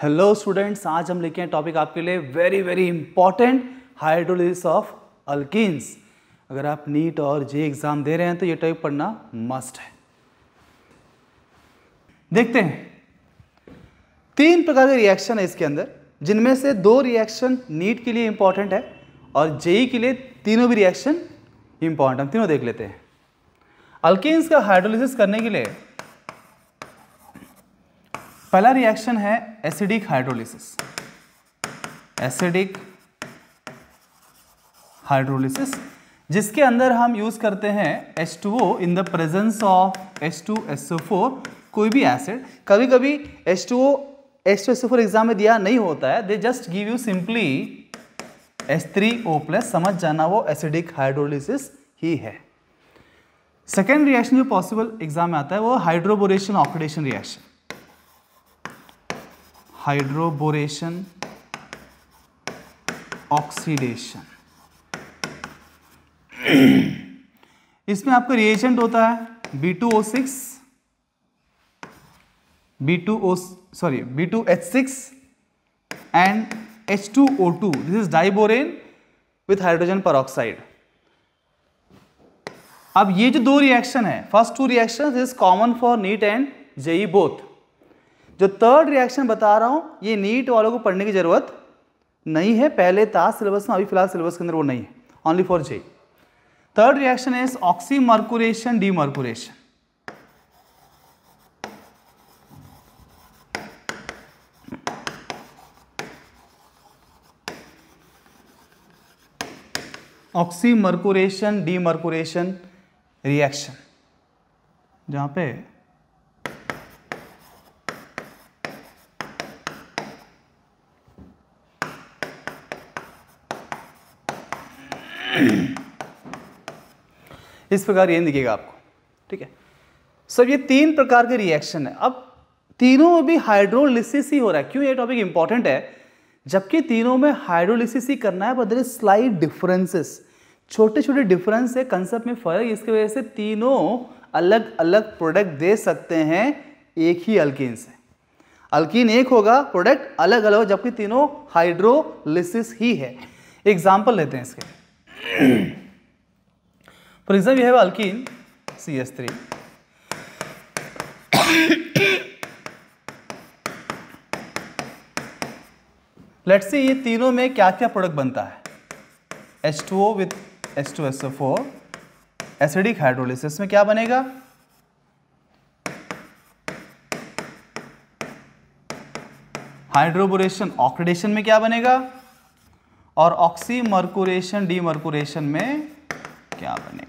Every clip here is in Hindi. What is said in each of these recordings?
हेलो स्टूडेंट्स, आज हम लेके आए टॉपिक आपके लिए very important, hydrolysis of alkenes. अगर आप नीट और जे एग्जाम दे रहे हैं तो ये टॉपिक पढ़ना मस्ट है। देखते हैं, 3 प्रकार के रिएक्शन है इसके अंदर, जिनमें से 2 रिएक्शन नीट के लिए इंपॉर्टेंट है और जेई के लिए तीनों भी रिएक्शन इंपॉर्टेंट। हम तीनों देख लेते हैं। अल्कीन्स का हाइड्रोलिसिस करने के लिए पहला रिएक्शन है एसिडिक हाइड्रोलिसिस। एसिडिक हाइड्रोलिसिस जिसके अंदर हम यूज करते हैं H2O in the presence of H2SO4 कोई भी एसिड। कभी कभी H2SO4 एग्जाम में दिया नहीं होता है, they just give you simply H3O+, समझ जाना वो एसिडिक हाइड्रोलिसिस ही है। सेकेंड रिएक्शन जो पॉसिबल एग्जाम में आता है वो hydroboration oxidation reaction. Hydroboration oxidation, इसमें आपका रिएजेंट होता है B2O6 B2H6 and H2O2। This is diborane with hydrogen peroxide. अब ये जो 2 रिएक्शन है, first 2 reaction is common for NEET and JEE both. जो थर्ड रिएक्शन बता रहा हूं ये नीट वालों को पढ़ने की जरूरत नहीं है, पहले था सिलेबस में, अभी फिलहाल सिलेबस के अंदर वो नहीं है, only for JEE. Third reaction is oxymercuration demercuration. Oxymercuration demercuration reaction, जहां पे इस प्रकार ये दिखेगा आपको, ठीक है। सब ये 3 प्रकार के रिएक्शन है। अब तीनों में भी हाइड्रोलिसिस ही हो रहा है। क्यों ये टॉपिक इंपॉर्टेंट है? जबकि तीनों में हाइड्रोलिसिस ही करना है, but there is slight differences, छोटे छोटे डिफरेंस है, कंसेप्ट में फर्क। इसकी वजह से तीनों अलग अलग प्रोडक्ट दे सकते हैं एक ही अल्कीन से। अल्कीन एक होगा, प्रोडक्ट अलग अलग, जबकि तीनों हाइड्रोलिसिस ही है। एग्जाम्पल लेते हैं इसके। For example, we have alkene CH3. Let's see ये तीनों में क्या क्या प्रोडक्ट बनता है। H2O with H2SO4 acidic hydrolysis में क्या बनेगा? हाइड्रोबोरेशन ऑक्सीडेशन में क्या बनेगा? और ऑक्सीमर्कुरेशन डीमर्कुरेशन में क्या बनेगा?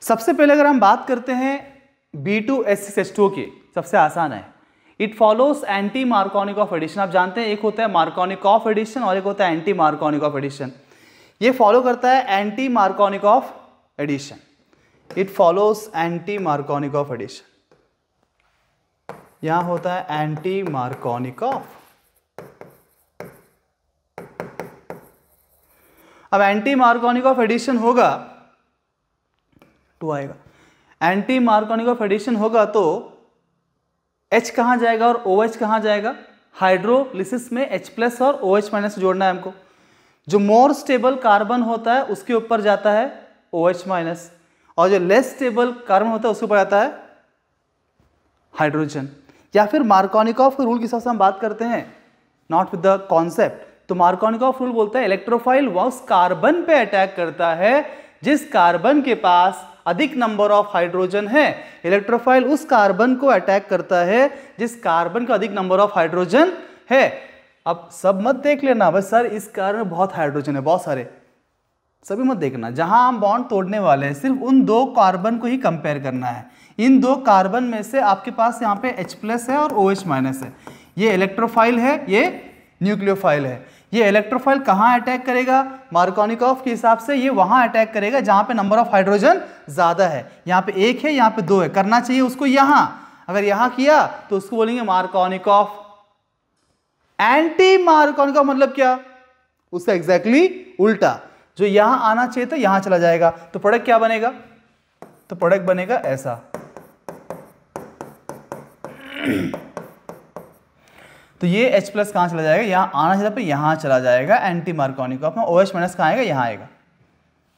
सबसे पहले अगर हम बात करते हैं B2H6H2O की, सबसे आसान है। It follows anti Markovnikov addition. आप जानते हैं एक होता है मार्कोनिकॉफ एडिशन और एक होता है एंटी मार्कोनिकॉफ एडिशन। ये फॉलो करता है anti Markovnikov addition. It follows anti Markovnikov addition. यहां होता है एंटी मार्कोनिकॉफ। अब एंटी मार्कोनिकॉफ एडिशन होगा तो आएगा, एंटी मार्कोनिकॉफ एडिशन होगा तो H कहां जाएगा और OH कहां जाएगा? हाइड्रोलिसिस में H+ और OH- जोड़ना है हमको। जो मोर स्टेबल कार्बन होता है उसके ऊपर जाता है OH- और जो लेस स्टेबल कार्बन होता है उसके ऊपर जाता है हाइड्रोजन। या फिर मार्कोनिकॉफ के रूल के हिसाब से हम बात करते हैं, नॉट विद द कॉन्सेप्ट, तो मार्कोनिकॉफ रूल बोलता है इलेक्ट्रोफाइल वह उस कार्बन पे अटैक करता है जिस कार्बन के पास अधिक नंबर ऑफ हाइड्रोजन है। इलेक्ट्रोफाइल उस कार्बन को अटैक करता है जिस कार्बन का अधिक नंबर ऑफ हाइड्रोजन है। अब सब मत देख लेना बस सर इस कार्बन में बहुत हाइड्रोजन है, बहुत सारे, सभी मत देखना। जहां हम बॉन्ड तोड़ने वाले हैं सिर्फ उन 2 कार्बन को ही कंपेयर करना है। इन 2 कार्बन में से आपके पास यहाँ पे H+ है और OH- है। ये इलेक्ट्रोफाइल है, ये न्यूक्लियोफाइल है। ये इलेक्ट्रोफाइल कहाँ अटैक करेगा? मार्कोनिकॉफ के हिसाब से ये वहां अटैक करेगा जहां पे नंबर ऑफ हाइड्रोजन ज्यादा है। यहाँ पे 1 है, यहाँ पे 2 है, करना चाहिए उसको यहां। अगर यहां किया तो उसको बोलेंगे मार्कोनिकॉफ। एंटी मार्कोनिकॉफ मतलब क्या? उसका एग्जैक्टली उल्टा, जो यहां आना चाहिए था यहां चला जाएगा, तो प्रोडक्ट क्या बनेगा? तो प्रोडक्ट बनेगा ऐसा। तो ये H प्लस कहाँ चला जाएगा, यहाँ आना चाहिए पर यहाँ चला जाएगा, एंटी मार्कोनिकॉफ में OH माइनस कहाँ आएगा, यहाँ आएगा।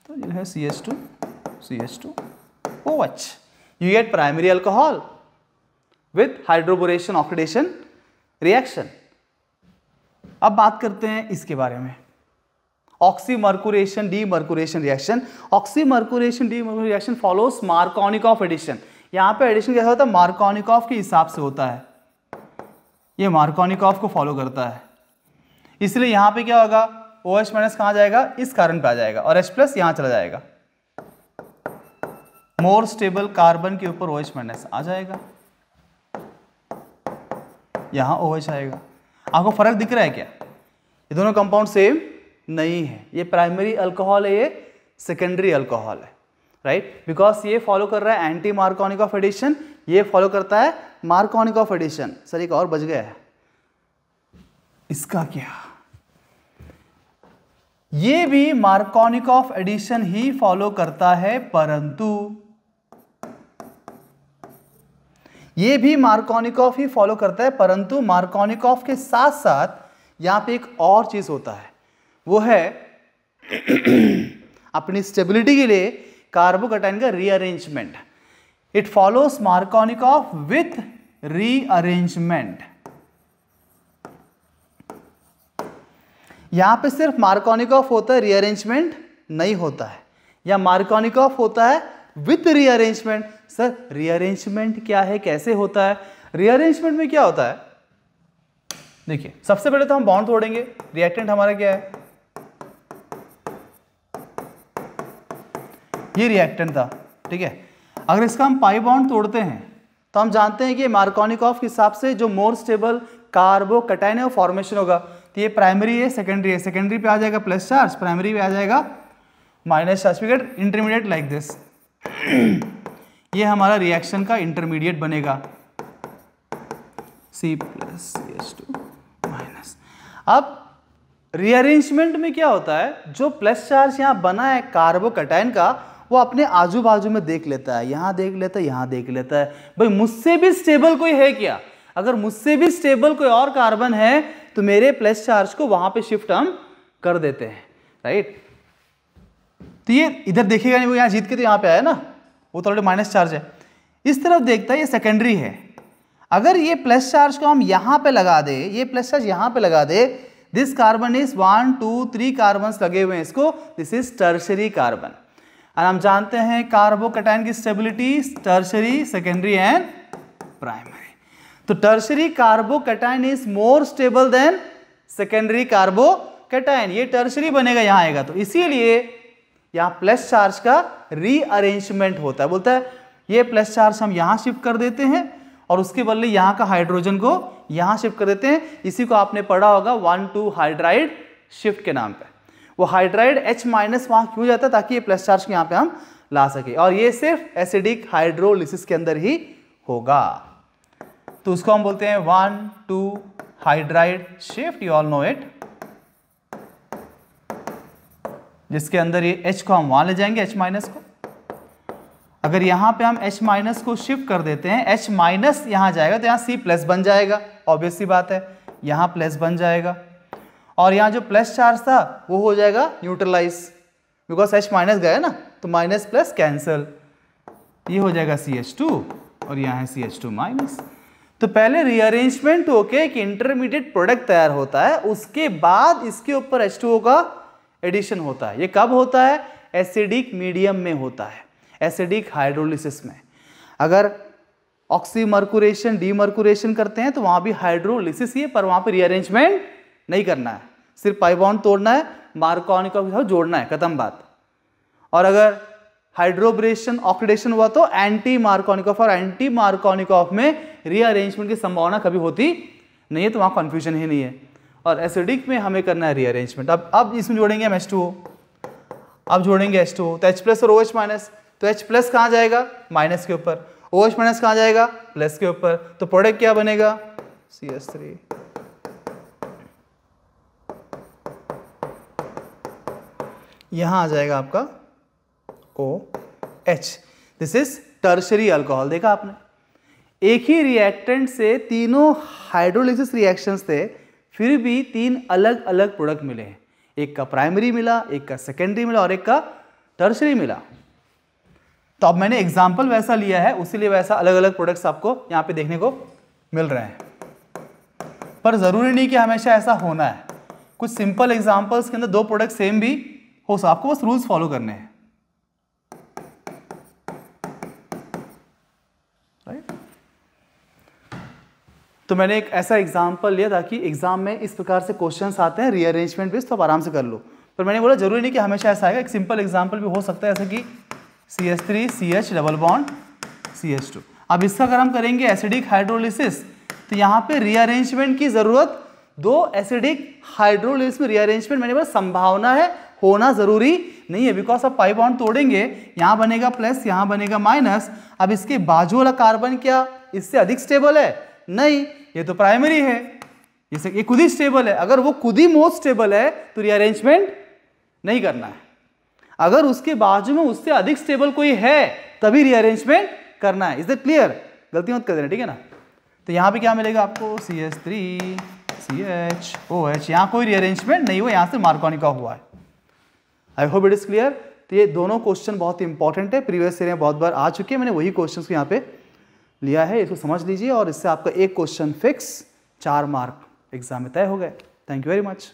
तो ये है CH2OH। You get primary alcohol with hydroboration oxidation reaction. अब बात करते हैं इसके बारे में, oxymercuration demercuration reaction. Oxymercuration demercuration reaction follows Markovnikov addition. यहाँ पे एडिशन कैसा होता है, मार्कोनिकॉफ के हिसाब से होता है, ये मार्कोनिकॉफ को फॉलो करता है। इसलिए यहाँ पे क्या होगा, OH माइनस कहाँ जाएगा, इस कारण पे आ जाएगा, और H प्लस यहाँ चला जाएगा। मोर स्टेबल कार्बन के ऊपर OH माइनस आ जाएगा, यहाँ OH आएगा। आपको फर्क दिख रहा है क्या, ये दोनों कंपाउंड सेम नहीं है, ये प्राइमरी अल्कोहल है, ये सेकेंडरी अल्कोहल है, राइट। बिकॉज ये फॉलो कर रहा है एंटी मार्कोनिकॉफ एडिशन, ये फॉलो करता है मार्कोनिकॉफ एडिशन। सर एक और बच गया है, इसका क्या, ये भी मार्कोनिकॉफ एडिशन ही फॉलो करता है, परंतु ये भी मार्कोनिकॉफ ही फॉलो करता है, परंतु मार्कोनिकॉफ के साथ साथ यहां पे एक और चीज होता है, वो है अपनी स्टेबिलिटी के लिए कार्बोकैटायन का rearrangement. It follows Markovnikov with rearrangement. यहां पे सिर्फ मार्कोनिकॉफ होता है, रीअरेंजमेंट नहीं होता है, या मार्कोनिकॉफ होता है विथ रीअरेंजमेंट। सर रीअरेंजमेंट क्या है, कैसे होता है, रीअरेंजमेंट में क्या होता है, देखिए सबसे पहले तो हम बॉन्ड तोड़ेंगे। रिएक्टेंट हमारा क्या है, ये रिएक्टेंट था, ठीक है। अगर इसका हम पाई बॉन्ड तोड़ते हैं तो हम जानते हैं कि मार्कोनिकॉफ के हिसाब से जो मोर स्टेबल कार्बोकैटायन है वो फॉर्मेशन होगा। तो ये प्राइमरी है, सेकेंडरी है, सेकेंडरी पे आ जाएगा प्लस चार्ज, प्राइमरी पे आ जाएगा minus charge. We get intermediate like this. ये हमारा रिएक्शन का इंटरमीडिएट बनेगा, C प्लस CH2 माइनस। अब रीअरेंजमेंट में क्या होता है, जो प्लस चार्ज यहाँ बना है कार्बोकैटायन का, वो अपने आजू बाजू में देख लेता है, यहाँ देख लेता है, यहाँ देख लेता है, भाई मुझसे भी स्टेबल कोई है क्या, अगर मुझसे भी स्टेबल कोई और कार्बन है तो मेरे प्लस चार्ज को वहां पे शिफ्ट हम कर देते हैं, राइट। तो ये इधर देखेगा नहीं, वो यहाँ जीत के तो यहाँ पे आया ना, वो तो ऑलरेडी माइनस चार्ज है। इस तरफ देखता है, ये सेकेंडरी है। अगर ये प्लस चार्ज को हम यहाँ पे लगा दे, ये प्लस चार्ज यहाँ पे लगा दे, दिस कार्बन इज 1 2 3 कार्बन लगे हुए हैं इसको, दिस इज टर्शरी कार्बन। और हम जानते हैं कार्बोकैटायन की stability tertiary, secondary and primary. तो tertiary carbocation is more stable than secondary carbocation, ये टर्शरी बनेगा, यहाँ आएगा। तो इसीलिए यहाँ प्लस चार्ज का रीअरेंजमेंट होता है, बोलता है ये प्लस चार्ज हम यहाँ शिफ्ट कर देते हैं और उसके बदले यहाँ का हाइड्रोजन को यहाँ शिफ्ट कर देते हैं। इसी को आपने पढ़ा होगा 1,2 हाइड्राइड शिफ्ट के नाम पे। वो हाइड्राइड H माइनस वहाँ क्यों जाता है, ताकि ये प्लस चार्ज को यहाँ पे हम ला सके, और ये सिर्फ एसिडिक हाइड्रोलिसिस के अंदर ही होगा। तो उसको हम बोलते हैं 1,2 hydride shift, you all know it, जिसके अंदर ये H को हम वहां ले जाएंगे, H माइनस को। अगर यहाँ पे हम H माइनस को शिफ्ट कर देते हैं, H माइनस यहाँ जाएगा तो यहाँ C प्लस बन जाएगा, ऑब्वियस सी बात है, यहाँ प्लस बन जाएगा, और यहाँ जो प्लस चार्ज था वो हो जाएगा न्यूट्रलाइज, बिकॉज H माइनस गया ना, तो माइनस प्लस कैंसिल, ये हो जाएगा CH2 और यहाँ है CH2 माइनस। तो पहले रीअरेंजमेंट होके एक इंटरमीडिएट प्रोडक्ट तैयार होता है, उसके बाद इसके ऊपर H2O का एडिशन होता है। ये कब होता है, एसिडिक मीडियम में होता है, एसिडिक हाइड्रोलिसिस में। अगर ऑक्सीमर्कुरेशन डीमर्कुरेशन करते हैं तो वहां भी हाइड्रोलिसिस ही है, पर वहां पे रीअरेंजमेंट नहीं करना है, सिर्फ पाई बॉन्ड तोड़ना है, मार्कोनिकॉफ के साथ जोड़ना है, खत्म बात। और अगर हाइड्रोब्रेशन ऑक्सीडेशन हुआ तो एंटी मार्कोनिकॉफ, और एंटी मार्कोनिकॉफ में रीअरेंजमेंट की संभावना कभी होती नहीं है, तो वहां कंफ्यूजन ही नहीं है। और एसिडिक में हमें करना है रीअरेंजमेंट। अब इसमें जोड़ेंगे हम H2O, अब जोड़ेंगे H2O, तो H प्लस और OH माइनस, तो H प्लस कहाँ जाएगा, माइनस के ऊपर, OH माइनस कहाँ जाएगा, प्लस के ऊपर, तो प्रोडक्ट क्या बनेगा, CH3। यहाँ आ जाएगा आपका OH। This is tertiary alcohol. देखा आपने, एक ही रिएक्टेंट से तीनों हाइड्रोलिसिस रिएक्शंस थे, फिर भी 3 अलग अलग प्रोडक्ट मिले हैं। एक का प्राइमरी मिला, एक का सेकेंडरी मिला और एक का टर्शरी मिला। तो अब मैंने एग्जाम्पल वैसा लिया है, उसीलिए वैसा अलग अलग प्रोडक्ट्स आपको यहाँ पे देखने को मिल रहे हैं। पर जरूरी नहीं कि हमेशा ऐसा होना है। कुछ सिंपल एग्जाम्पल्स के अंदर 2 प्रोडक्ट सेम भी हो सकता, आपको बस रूल्स फॉलो करने हैं, राइट। तो मैंने एक ऐसा एग्जाम्पल लिया ताकि एग्जाम में इस प्रकार से क्वेश्चंस आते हैं रीअरेंजमेंट बेस्ड, तो आप आराम से कर लो। पर मैंने बोला जरूरी नहीं कि हमेशा ऐसा आएगा, एक सिंपल एग्जाम्पल भी हो सकता है, जैसे कि CH3CH डबल बॉन्ड CH2। अब इसका अगर हम करेंगे एसिडिक हाइड्रोलिसिस, तो यहाँ पे रीअरेंजमेंट की जरूरत, 2 एसिडिक हाइड्रोलिसिस में रीअरेंजमेंट मैंने बोला संभावना है, होना जरूरी नहीं है, बिकॉज आप पाई बॉन्ड तोड़ेंगे, यहाँ बनेगा प्लस, यहाँ बनेगा माइनस। अब इसके बाजू वाला कार्बन क्या इससे अधिक स्टेबल है? नहीं, ये तो प्राइमरी है, ये खुद ही स्टेबल है। अगर वो खुद ही मोस्ट स्टेबल है तो रीअरेंजमेंट नहीं करना है। अगर उसके बाजू में उससे अधिक स्टेबल कोई है तभी रीअरेंजमेंट करना है। Is that clear? गलती मत कर देना, ठीक है ना। तो यहाँ पे क्या मिलेगा आपको? CH3CHOH, यहाँ कोई रीअरेंजमेंट नहीं हुआ, यहाँ से मार्कोनी का हुआ है। I hope it is clear. तो ये दोनों क्वेश्चन बहुत इंपॉर्टेंट है, प्रीवियस ईयर में बहुत बार आ चुके हैं, मैंने वही क्वेश्चन को यहाँ पे लिया है, इसको समझ लीजिए और इससे आपका एक क्वेश्चन फिक्स 4 मार्क एग्जाम में तय हो गए। Thank you very much.